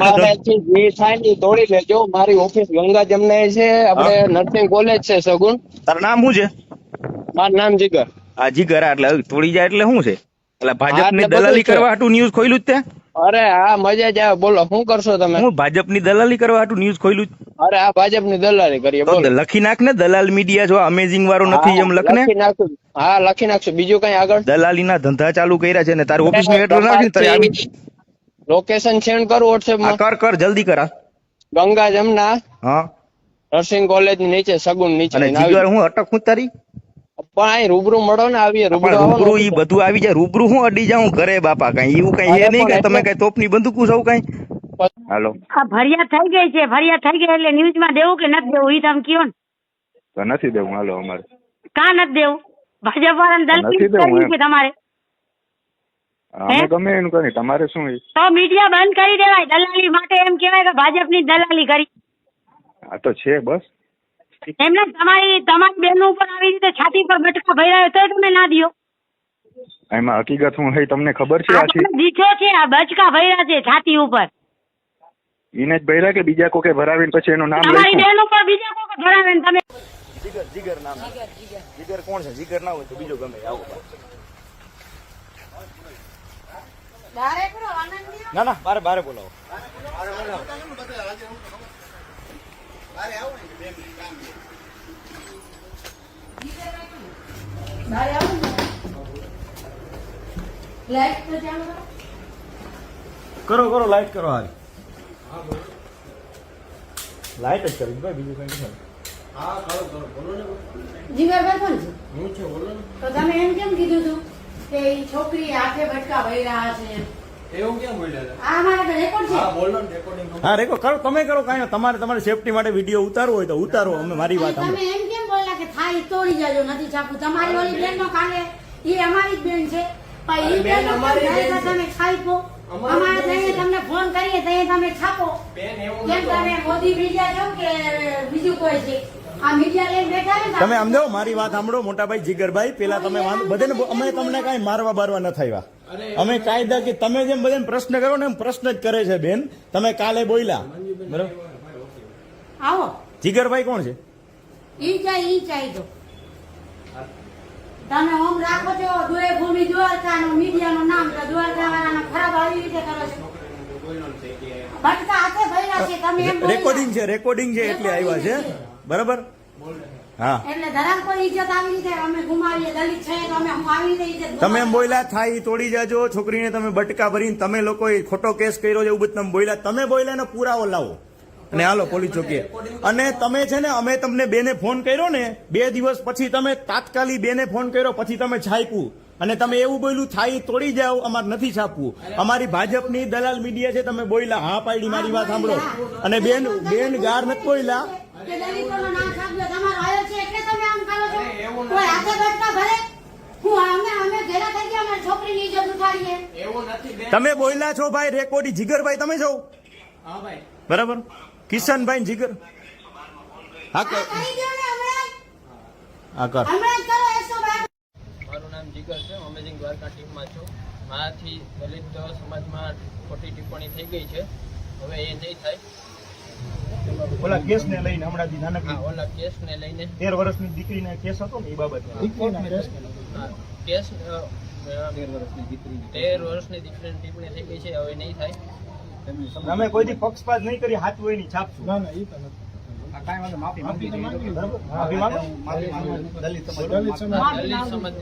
મારાથી જે થાય ને ઈ તોડી લેજો. મારી ઓફિસ ગંગા જમનાય છે, આપણે નર્સિંગ કોલેજ છે સગુણ. તારું નામ શું છે? મારું નામ જીગર. આ જીગર એટલે તોડી જાય એટલે શું છે? એટલે હા, ભાજપની એટલે બધું દલાલી છે. કરવા હાટું ન્યૂઝ ખોલ્યું જ તે? અરે હા, મજા જ આવે. બોલો શું કરશો તમે? હું ભાજપની દલાલી કરવા હાટું ન્યૂઝ ખોલ્યું જ? અરે આ ભાજપની દલાલી કરીએ. તો બોલો. લખી નાખ ને, દલાલ મીડિયા જો અમેઝિંગ વાળો હા, નથી એમ લખ ને. લખી નાખશું. હા, લખી નાખશું. બીજું કઈ આગળ? દલાલીના ધંધા ચાલુ કર્યા છે ને તારી ઓફિસ નું એડ્રેસ નાખી તારે આવી. લોકેશન સેન્ડ કરું વોટ્સએપ આ માં. કર જલ્દી કર. ગંગા જમના હા, નર્સિંગ કોલેજ ની નીચે સગુણ નીચે. અને જીગર હું અટક હું તારી પણ અહીં રૂબરૂ મળો ને. આવીએ રૂબરૂ. રૂબરૂ ઈ બધું આવી જાય. રૂબરૂ હું અડી જાઉં ઘરે બાપા? કઈ એવું કઈ એ નહીં કે તમે કઈ તોપની બંદૂકો સૌ કઈ. હાલો, આ ફરિયાદ થઈ ગઈ છે. ફરિયાદ થઈ ગઈ એટલે ન્યૂઝ માં દેવું કે નથી દેવું ઈ તમે કયો ને. તો નથી દેવું. હાલો અમારે કા નથી દેવું? ભાજપ વાળાને નથી દલાલી દેવું કરવી એમ. છે તમારે. અમે ગમે એનું કરી. તમારે શું એ? તો મીડિયા બંધ કરી દેવાય. દલાલી માટે એમ કહેવાય કે ભાજપની દલાલી કરી. આ તો છે બસ. એમને તમારી બેન ઉપર આવી રીતે છાતી પર બટકા ભર્યા તો તમે ના દિયો. એમાં હકીકત શું છે તમને ખબર છે? આ આછી તમે દીઠો છે. આ બચકા ભર્યા છે છાતી ઉપર. એને જ ભર્યા કે બીજા કોકે ભરાવીને પછી એનું નામ તમારી લખ્યું? બેન ઉપર બીજા કોઈ ભરાવે ને તમે. જીગર નામ. જીગર કોણ છે? જીગર ના હોય તો બીજો ગમે આવો. ના ના, બારે બોલાવો. કરો લાઈટ કરો. હાલ લાઈટ જ કરી ભાઈ, બીજું કઈ નથી. જીગરભાઈ કોણ છે? હું છું, બોલો ને. તો તમે એમ કેમ કીધું હતું કે ઈ છોકરી હાથે બટકા ભર્યા છે? એવું કેમ બોલ્યા હતા? આ મારા રેકોર્ડ છે. હા, બોલો ને, રેકોર્ડિંગ હા રેકો કરો, તમે કરો. કાંઈ તમારે સેફટી માટે વિડીયો ઉતારવો હોય તો ઉતારો. અમે મારી વાત તમે એમ કેમ બોલ્યા કે થાળી તોડી જાજો, નથી છાપવું? તમારી ઓલી બેન નો કાલે ઈ અમારી જ બેન છે, પણ ઈ બેન તમે છાપો. અમારે જઈને તમને ફોન કરીએ તો તમે છાપો. કેમ તમે મોદી મીડિયા છો કે બીજું કોઈ છે? આ મીડિયા લઈને બેઠા ને તમે આમ જાઓ. મારી વાત સાંભળો મોટાભાઈ જીગરભાઈ. પેલા તમે બધાને અમે તમને કઈ મારવા બારવા ન થયા. અમે કાયદા કે તમે જેમ બધાને પ્રશ્ન કરો ને એમ પ્રશ્ન જ કરે છે બેન. તમે કાલે બોલ્યા બરોબર. આવો. જીગરભાઈ કોણ છે? ઈ ચાહી દો. તમે ઓમ રાખો છો દુએ ભૂમિ દ્વારકાનું મીડિયાનું નામ તો દ્વારકા વાળાનો ખરાબ આવી રીતે કરો છો. બટકા હાથે ભર્યા છે. તમે એમ બોલ્યા. રેકોર્ડિંગ છે એટલે આવ્યા છે. બરાબર. હા, એટલે ધરાર કોઈ ઇજ્જત આવી રીતે અમે ગુમાવીએ. દલિત છે તો અમે આવી રીતે ઇજ્જત તમે એમ બોલ્યા થાય તોડી જાજો. છોકરીને તમે બટકા ભરીને તમે લોકોએ ખોટો કેસ કર્યો છે એવું બધું તમે બોલ્યા. તમે બોલ્યા ને પુરાવો લાવો અને હાલો પોલીસ ચોકીએ. અને તમે છે ને અમે તમને બેને ફોન કર્યો ને 2 દિવસ પછી તમે તાત્કાલિક બેને ફોન કર્યો પછી તમે છાપ્યું અને તમે એવું બોલ્યું થાય તોડી જાઓ, અમારે નથી છાપવું. અમારી ભાજપની દલાલ મીડિયા છે. તમે બોલ્યા હા પાડી. મારી વાત સાંભળો. અને બેન ગાર નથી બોલ્યા. કે દલિતોનો નામ છાપ્યો તમારો આયો છે એટલે તમે આમ કરો છો. કોઈ હાથે બટકા ભરે? અમે ઘેરા થઈ ગયા. અમારી છોકરીની ઇજ્જત ઉઠાડીએ. એવું નથી બેન. તમે બોલ્યા છો ભાઈ રેકોર્ડિંગ. જીગરભાઈ તમે છો હા ભાઈ. બરાબર? કિશનભાઈ જીગર. હા કર. કરી દો ને હમણાં. હા કર. હમણાં જ કરો 112. મારું નામ જીગર છે. અમેઝિંગ દ્વારકા ટીમમાં છું. મારાથી દલિત સમાજમાં ખોટી ટિપ્પણી થઈ ગઈ છે. હવે એ નહીં થાય. ઓલા કેસ ને લઈને હમણાંથી નાનકડી હા, ઓલા કેસને લઈને 13 વર્ષની દીકરીનો કેસ હતો ને એ બાબતે. હા, કેસ 13 વર્ષની દીકરીની ટિપ્પણી થઈ ગઈ છે. હવે નહીં થાય. અમે કોઈથી પક્ષપાત નહીં કરી. હાથ હોય ની છાપશું. ના ના, માફી માંગી. બરાબર. માફી માંગો. દલિત સમાજ